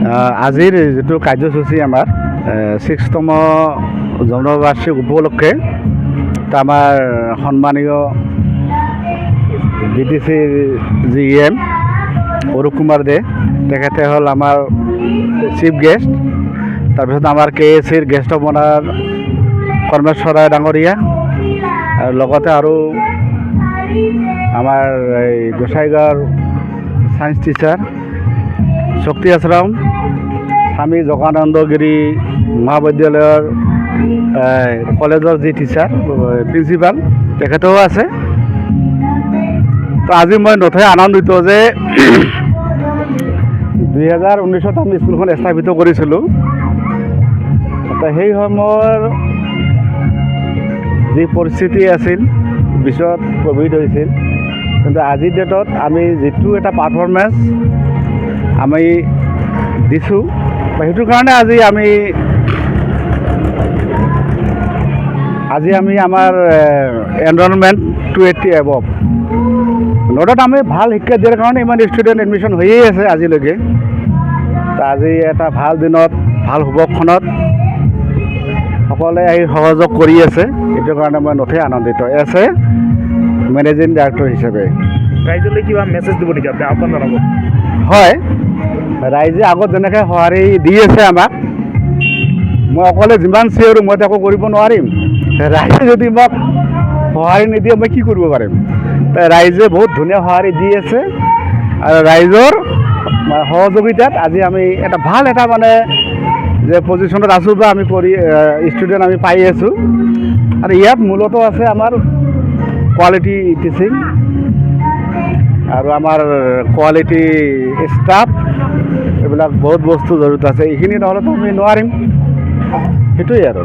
আজিৰ যিটো কাৰ্যসূচী আমাৰ 6তম জন্মবাৰ্ষিক উপলক্ষে আমাৰ সন্মানীয় BTCৰ GM অৰূপ কুমাৰ দে তেখেতে হ'ল আমাৰ চিফ গেষ্ট। তাৰপিছত আমাৰ KACৰ গেষ্ট অফ অনাৰ কৰ্মেশ্বৰ ৰায় ডাঙৰীয়া আৰু লগতে আৰু আমাৰ এই গোসাইগাঁৱৰ ছায়েন্স টিচাৰ শক্তি আশ্ৰম স্বামী যোগানন্দগিৰি মহাবিদ্যালয়ৰ কলেজৰ যি টিচাৰ প্ৰিন্সিপাল তেখেতেও আছে। তো আজি মই নথৈ আনন্দিত যে 2019ত আমি স্কুলখন স্থাপিত কৰিছিলোঁ। সেই সময়ৰ যি পৰিস্থিতি আছিল পিছত ক'ভিড হৈছিল, কিন্তু আজিৰ ডেটত আমি যিটো এটা পাৰফৰ্মেঞ্চ আমি দিছোঁ, সেইটো কাৰণে আজি আমি আমাৰ এনৰলমেণ্ট 280 এবভ নটত আমি ভাল শিক্ষা দিয়াৰ কাৰণে ইমান ষ্টুডেণ্ট এডমিশ্যন হৈয়ে আছে আজিলৈকে। তো আজি এটা ভাল দিনত ভাল শুভক্ষণত সকলোৱে আহি সহযোগ কৰি আছে, এইটো কাৰণে মই নথৈ আনন্দিত আছে মেনেজিং ডাইৰেক্টৰ হিচাপে। ৰাইজলৈ কিবা মেছেজ দিব নেকি আপুনি, আহ্বান জনাব? হয়, ৰাইজে আগত যেনেকৈ সঁহাৰি দি আছে আমাক, মই অকলে যিমান চিঞৰোঁ মই একো কৰিব নোৱাৰিম। ৰাইজে যদি মোক সঁহাৰি নিদিয়ে মই কি কৰিব পাৰিম? ৰাইজে বহুত ধুনীয়া সঁহাৰি দি আছে আৰু ৰাইজৰ সহযোগিতাত আজি আমি এটা ভাল এটা যে পজিশ্যনত আছোঁ বা আমি ষ্টুডেণ্ট আমি পাই আছোঁ। আৰু ইয়াত মূলত আছে আমাৰ কোৱালিটি টিচিং আৰু আমাৰ কোৱালিটি ষ্টাফ, এইবিলাক বহুত বস্তু জড়িত আছে। এইখিনি নহ'লেতো আমি নোৱাৰিম, সেইটোৱেই আৰু।